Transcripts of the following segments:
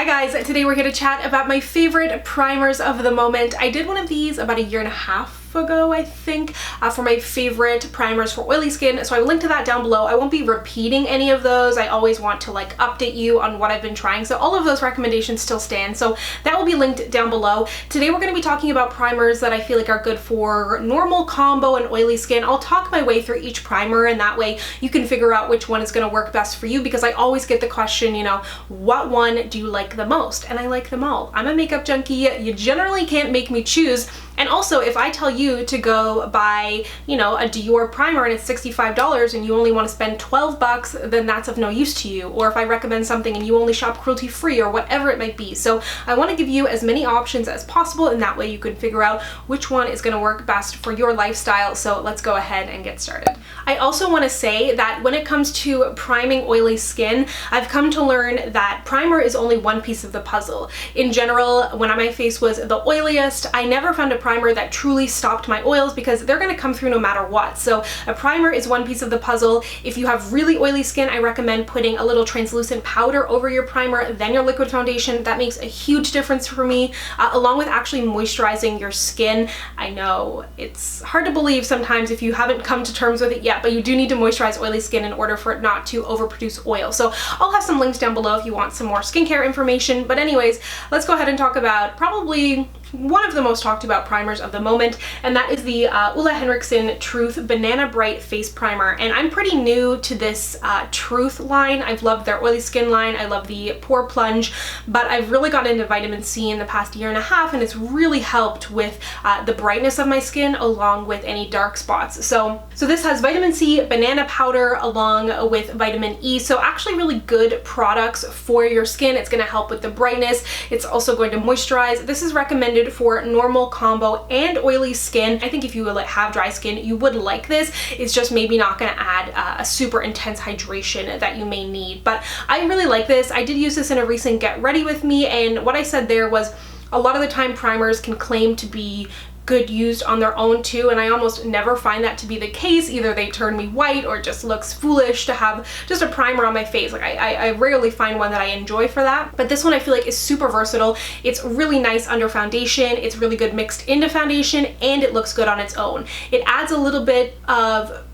Hi guys, today we're here to chat about my favorite primers of the moment. I did one of these about 1.5 years ago, I think, for my favorite primers for oily skin, so I will link to that down below. I won't be repeating any of those. I always want to like update you on what I've been trying, so all of those recommendations still stand, so that will be linked down below. Today we're going to be talking about primers that I feel like are good for normal, combo, and oily skin. I'll talk my way through each primer, and that way you can figure out which one is going to work best for you, because I always get the question, you know, what one do you like the most? And I like them all. I'm a makeup junkie. You generally can't make me choose. And also, if I tell you to go buy, you know, a Dior primer and it's $65 and you only want to spend 12 bucks, then that's of no use to you. Or if I recommend something and you only shop cruelty free or whatever it might be. So I want to give you as many options as possible, and that way you can figure out which one is going to work best for your lifestyle. So let's go ahead and get started. I also want to say that when it comes to priming oily skin, I've come to learn that primer is only one piece of the puzzle. In general, when my face was the oiliest, I never found a primer that truly stopped my oils, because they're going to come through no matter what. So a primer is one piece of the puzzle. If you have really oily skin, I recommend putting a little translucent powder over your primer, then your liquid foundation. That makes a huge difference for me, along with actually moisturizing your skin. I know it's hard to believe sometimes if you haven't come to terms with it yet, but you do need to moisturize oily skin in order for it not to overproduce oil. So I'll have some links down below if you want some more skincare information. But anyways, let's go ahead and talk about probably one of the most talked about primers of the moment, and that is the Ole Henriksen Truth Banana Bright Face Primer. And I'm pretty new to this Truth line. I've loved their oily skin line. I love the Pore Plunge, but I've really gotten into vitamin C in the past 1.5 years, and it's really helped with the brightness of my skin along with any dark spots. So this has vitamin C, banana powder, along with vitamin E. So actually really good products for your skin. It's going to help with the brightness. It's also going to moisturize. This is recommended for normal, combo, and oily skin. I think if you have dry skin, you would like this. It's just maybe not going to add a super intense hydration that you may need. But I really like this. I did use this in a recent Get Ready With Me, and what I said there was a lot of the time primers can claim to be good used on their own too, and I almost never find that to be the case. Either they turn me white or it just looks foolish to have just a primer on my face. Like I rarely find one that I enjoy for that, but this one I feel like is super versatile. It's really nice under foundation, it's really good mixed into foundation, and it looks good on its own. It adds a little bit of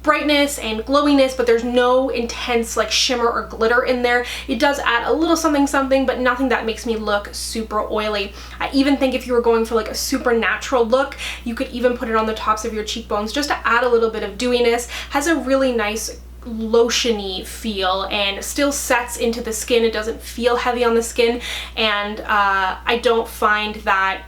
brightness and glowiness, but there's no intense like shimmer or glitter in there. It does add a little something something, but nothing that makes me look super oily. I even think if you were going for like a super natural look, you could even put it on the tops of your cheekbones just to add a little bit of dewiness. Has a really nice lotiony feel and still sets into the skin. It doesn't feel heavy on the skin, and I don't find that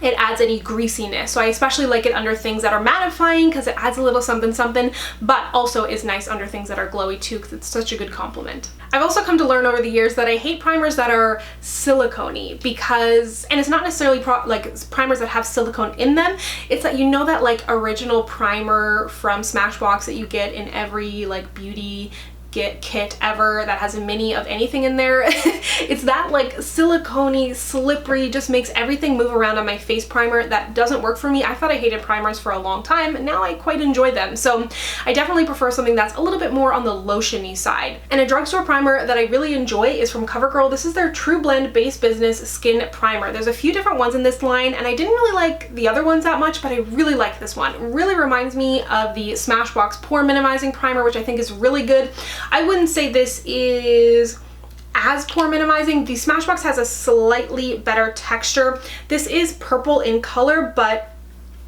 it adds any greasiness. So I especially like it under things that are mattifying, because it adds a little something something, but also is nice under things that are glowy too, because it's such a good compliment. I've also come to learn over the years that I hate primers that are silicone-y, because, and it's not necessarily primers that have silicone in them, it's that, you know, that like original primer from Smashbox that you get in every like beauty kit ever that has a mini of anything in there. It's that like silicone-y, slippery, just makes everything move around on my face primer. That doesn't work for me. I thought I hated primers for a long time, and now I quite enjoy them. So I definitely prefer something that's a little bit more on the lotiony side. And a drugstore primer that I really enjoy is from CoverGirl. This is their True Blend Base Business Skin Primer. There's a few different ones in this line, and I didn't really like the other ones that much, but I really like this one. It really reminds me of the Smashbox Pore Minimizing Primer, which I think is really good. I wouldn't say this is as pore minimizing. The Smashbox has a slightly better texture. This is purple in color, but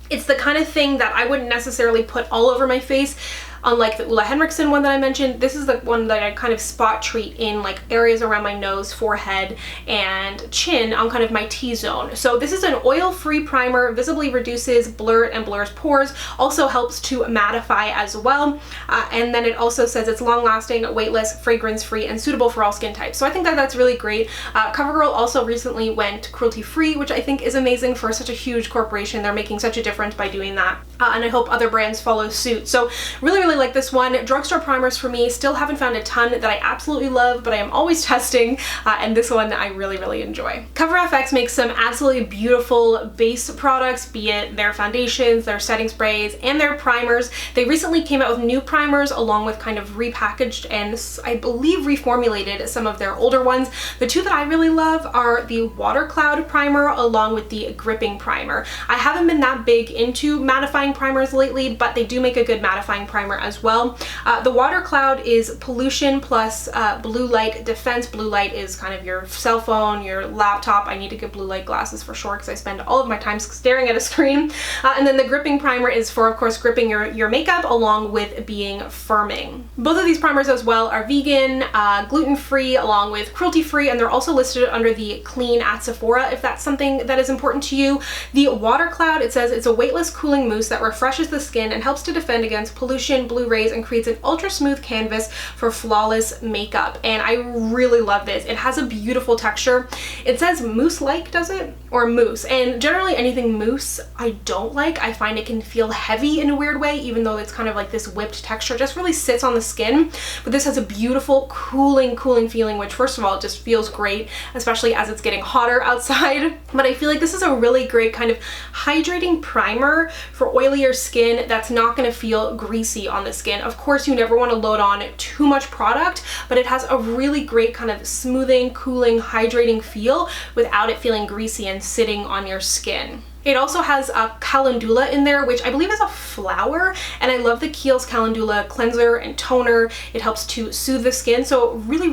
it's the kind of thing that I wouldn't necessarily put all over my face. Unlike the Ole Henriksen one that I mentioned, this is the one that I kind of spot treat in like areas around my nose, forehead, and chin on kind of my T-zone. So this is an oil-free primer, visibly reduces, and blurs pores, also helps to mattify as well. And then it also says it's long-lasting, weightless, fragrance-free, and suitable for all skin types. So I think that that's really great. CoverGirl also recently went cruelty-free, which I think is amazing for such a huge corporation. They're making such a difference by doing that. And I hope other brands follow suit. So really really like this one. Drugstore Primers for me, still haven't found a ton that I absolutely love, but I am always testing, and this one I really, really enjoy. CoverFX makes some absolutely beautiful base products, be it their foundations, their setting sprays, and their primers. They recently came out with new primers along with kind of repackaged and I believe reformulated some of their older ones. The two that I really love are the Water Cloud Primer along with the Gripping Primer. I haven't been that big into mattifying primers lately, but they do make a good mattifying primer as well. The Water Cloud is pollution plus blue light defense. Blue light is kind of your cell phone, your laptop. I need to get blue light glasses for sure because I spend all of my time staring at a screen. And then the Gripping Primer is for, of course, gripping your makeup along with being firming. Both of these primers as well are vegan, gluten-free, along with cruelty-free, and they're also listed under the Clean at Sephora if that's something that is important to you. The Water Cloud, it says it's a weightless cooling mousse that refreshes the skin and helps to defend against pollution, blue rays, and creates an ultra smooth canvas for flawless makeup. And I really love this. It has a beautiful texture. It says mousse-like, does it? Or mousse. And generally anything mousse I don't like. I find it can feel heavy in a weird way, even though it's kind of like this whipped texture. It just really sits on the skin. But this has a beautiful cooling feeling, which first of all, it just feels great, especially as it's getting hotter outside. But I feel like this is a really great kind of hydrating primer for oilier skin that's not going to feel greasy on the skin. Of course, you never want to load on too much product, but it has a really great kind of smoothing, cooling, hydrating feel without it feeling greasy and sitting on your skin. It also has a calendula in there, which I believe is a flower, and I love the Kiehl's calendula cleanser and toner. It helps to soothe the skin, so really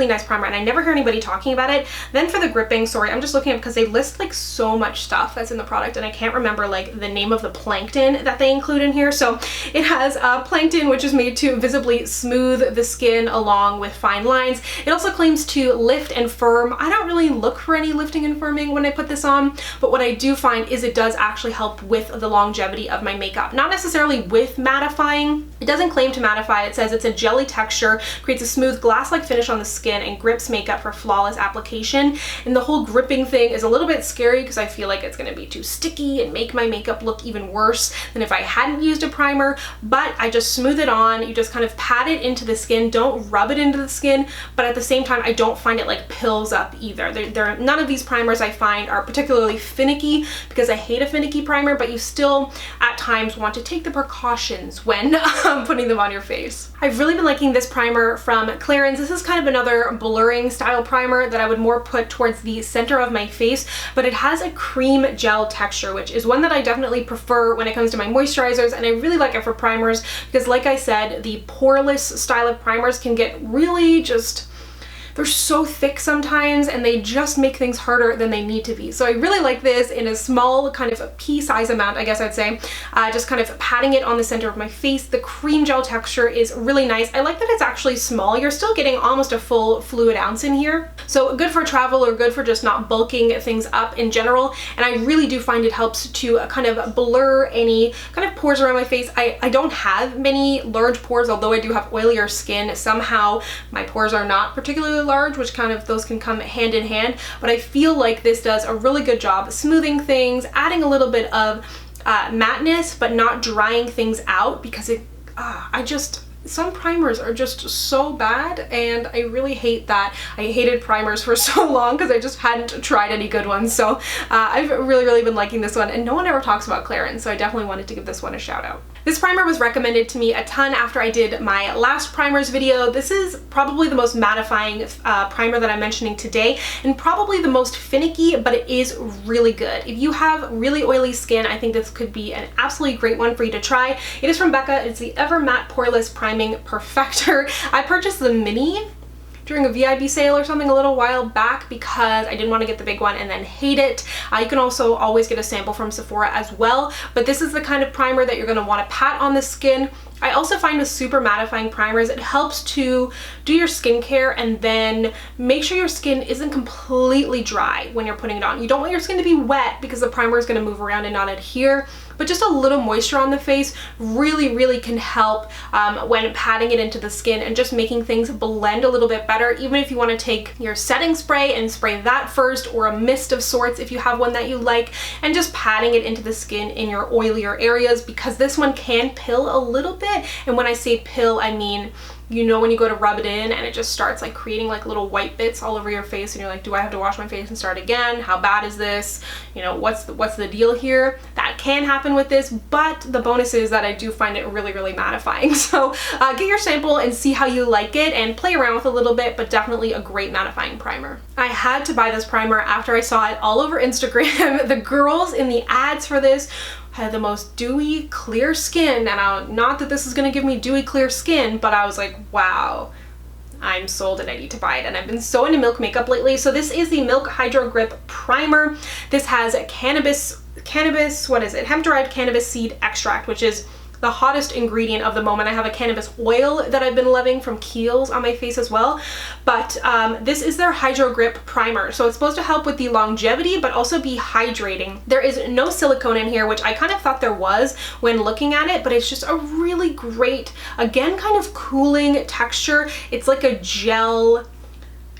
nice primer, and I never hear anybody talking about it. Then for the gripping, sorry, I'm just looking up because they list like so much stuff that's in the product, and I can't remember like the name of the plankton that they include in here. So it has plankton, which is made to visibly smooth the skin along with fine lines. It also claims to lift and firm. I don't really look for any lifting and firming when I put this on, but what I do find is it does actually help with the longevity of my makeup. Not necessarily with mattifying. It doesn't claim to mattify. It says it's a jelly texture, creates a smooth glass-like finish on the skin, and grips makeup for flawless application. And the whole gripping thing is a little bit scary because I feel like it's going to be too sticky and make my makeup look even worse than if I hadn't used a primer, but I just smooth it on. You just kind of pat it into the skin. Don't rub it into the skin, but at the same time, I don't find it like pills up either. None of these primers I find are particularly finicky, because I hate a finicky primer, but you still at times want to take the precautions when putting them on your face. I've really been liking this primer from Clarins. This is kind of another blurring style primer that I would more put towards the center of my face, but it has a cream gel texture, which is one that I definitely prefer when it comes to my moisturizers, and I really like it for primers because, like I said, the poreless style of primers can get really just... they're so thick sometimes and they just make things harder than they need to be. So I really like this in a small kind of pea size amount, I guess I'd say. Just kind of patting it on the center of my face. The cream gel texture is really nice. I like that it's actually small. You're still getting almost a full fluid ounce in here. So good for travel or good for just not bulking things up in general. And I really do find it helps to kind of blur any kind of pores around my face. I don't have many large pores, although I do have oilier skin. Somehow my pores are not particularly large, which kind of those can come hand in hand, but I feel like this does a really good job smoothing things, adding a little bit of matteness, but not drying things out, because some primers are just so bad, and I really hate that. I hated primers for so long because I just hadn't tried any good ones. So I've really been liking this one, and no one ever talks about Clarins, so I definitely wanted to give this one a shout out. This primer was recommended to me a ton after I did my last primers video. This is probably the most mattifying primer that I'm mentioning today, and probably the most finicky, but it is really good. If you have really oily skin, I think this could be an absolutely great one for you to try. It is from Becca. It's the Ever Matte Poreless Priming Perfector. I purchased the mini during a VIB sale or something a little while back because I didn't want to get the big one and then hate it. You can also always get a sample from Sephora as well, but this is the kind of primer that you're going to want to pat on the skin. I also find with super mattifying primers, it helps to do your skincare and then make sure your skin isn't completely dry when you're putting it on. You don't want your skin to be wet because the primer is going to move around and not adhere, but just a little moisture on the face really can help when patting it into the skin and just making things blend a little bit better. Even if you want to take your setting spray and spray that first, or a mist of sorts if you have one that you like, and just patting it into the skin in your oilier areas, because this one can pill a little bit it. And when I say pill, I mean, you know, when you go to rub it in and it just starts like creating like little white bits all over your face and you're like, do I have to wash my face and start again? How bad is this? You know, what's the deal here? That can happen with this, but the bonus is that I do find it really, really mattifying. So get your sample and see how you like it and play around with it a little bit, but definitely a great mattifying primer. I had to buy this primer after I saw it all over Instagram. The girls in the ads for this had the most dewy, clear skin, and not that this is gonna give me dewy, clear skin, but I was like, wow, I'm sold and I need to buy it. And I've been so into Milk makeup lately. So this is the Milk Hydro Grip Primer. This has cannabis, what is it? Hemp-derived cannabis seed extract, which is the hottest ingredient of the moment. I have a cannabis oil that I've been loving from Kiehl's on my face as well. But this is their Hydro Grip Primer. So it's supposed to help with the longevity, but also be hydrating. There is no silicone in here, which I kind of thought there was when looking at it, but it's just a really great, again, kind of cooling texture. It's like a gel.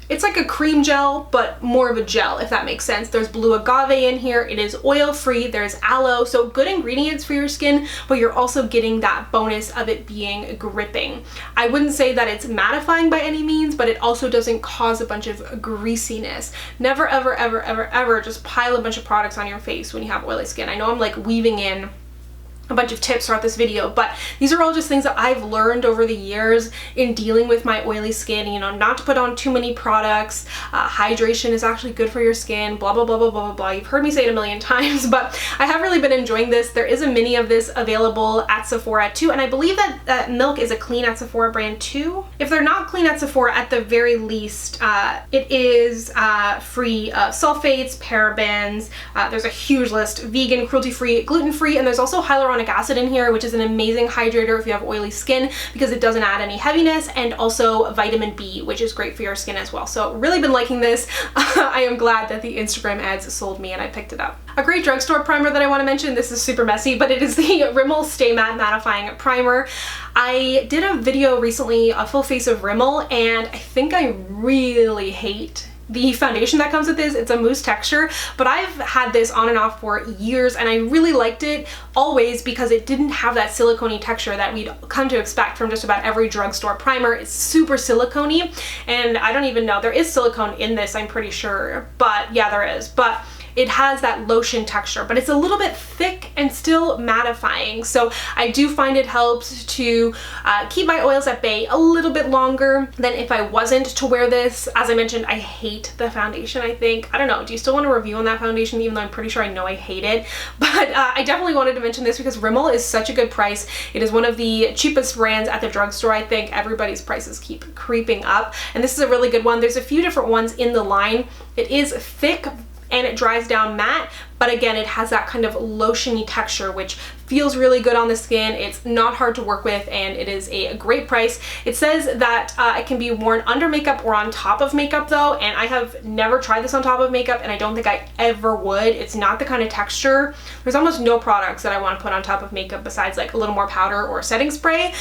It's like a cream gel, but more of a gel, if that makes sense. There's blue agave in here. It is oil-free. There's aloe, so good ingredients for your skin, but you're also getting that bonus of it being gripping. I wouldn't say that it's mattifying by any means, but it also doesn't cause a bunch of greasiness. Never, ever, ever, ever, ever just pile a bunch of products on your face when you have oily skin. I know I'm like weaving in a bunch of tips throughout this video, but these are all just things that I've learned over the years in dealing with my oily skin, you know, not to put on too many products. Hydration is actually good for your skin, blah, blah, blah, blah, blah, blah. You've heard me say it a million times, but I have really been enjoying this. There is a mini of this available at Sephora too, and I believe that Milk is a clean at Sephora brand too. If they're not clean at Sephora, at the very least, it is free of sulfates, parabens, there's a huge list, vegan, cruelty-free, gluten-free, and there's also hyaluronic acid in here, which is an amazing hydrator if you have oily skin because it doesn't add any heaviness, and also vitamin B, which is great for your skin as well. So really been liking this. I am glad that the Instagram ads sold me and I picked it up. A great drugstore primer that I want to mention, this is super messy, but it is the Rimmel Stay Matte Mattifying Primer. I did a video recently, a full face of Rimmel, and I think I really hate the foundation that comes with this. It's a mousse texture, but I've had this on and off for years and I really liked it always because it didn't have that silicone-y texture that we'd come to expect from just about every drugstore primer. It's super silicone-y, and I don't even know, there is silicone in this, I'm pretty sure, but yeah, there is. But it has that lotion texture, but it's a little bit thick and still mattifying. So I do find it helps to keep my oils at bay a little bit longer than if I wasn't to wear this. As I mentioned, I hate the foundation, I think. I don't know, do you still want a review on that foundation, even though I'm pretty sure I know I hate it? But I definitely wanted to mention this because Rimmel is such a good price. It is one of the cheapest brands at the drugstore, I think. Everybody's prices keep creeping up, and this is a really good one. There's a few different ones in the line. It is thick and it dries down matte, but again, it has that kind of lotion-y texture, which feels really good on the skin. It's not hard to work with, and it is a great price. It says that it can be worn under makeup or on top of makeup though, and I have never tried this on top of makeup, and I don't think I ever would. It's not the kind of texture. There's almost no products that I want to put on top of makeup besides like a little more powder or setting spray.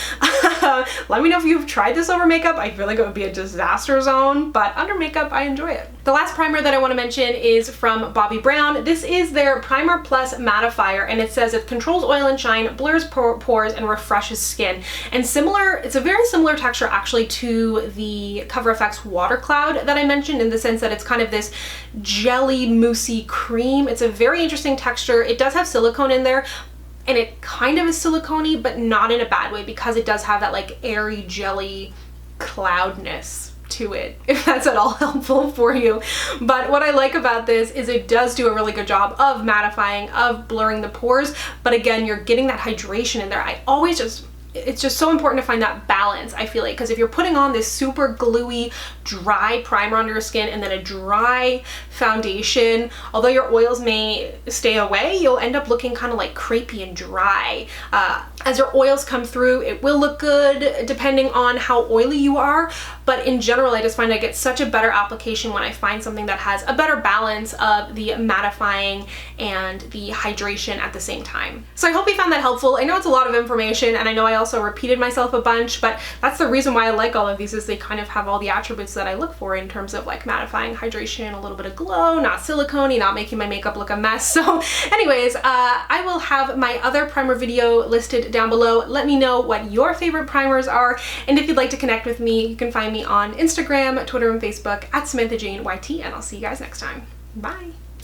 Let me know if you've tried this over makeup. I feel like it would be a disaster zone, but under makeup, I enjoy it. The last primer that I want to mention is from Bobbi Brown. This is their Primer Plus Mattifier, and it says it controls oil and shine, blurs pores, and refreshes skin. And similar, it's a very similar texture actually to the Cover FX Water Cloud that I mentioned, in the sense that it's kind of this jelly, moussey cream. It's a very interesting texture. It does have silicone in there, and it kind of is silicone-y, but not in a bad way, because it does have that like airy jelly cloudness to it, if that's at all helpful for you. But what I like about this is it does do a really good job of mattifying, of blurring the pores, but again, you're getting that hydration in there. It's just so important to find that balance, I feel like, because if you're putting on this super gluey, dry primer on your skin and then a dry foundation, although your oils may stay away, you'll end up looking kind of like crepey and dry. As your oils come through, it will look good depending on how oily you are, but in general, I just find I get such a better application when I find something that has a better balance of the mattifying and the hydration at the same time. So I hope you found that helpful. I know it's a lot of information, and I know I also also repeated myself a bunch, but that's the reason why I like all of these, is they kind of have all the attributes that I look for in terms of like mattifying, hydration, a little bit of glow, not silicone-y, not making my makeup look a mess. So anyways, I will have my other primer video listed down below. Let me know what your favorite primers are, and if you'd like to connect with me, you can find me on Instagram, Twitter, and Facebook at SamanthaJaneYT, and I'll see you guys next time. Bye!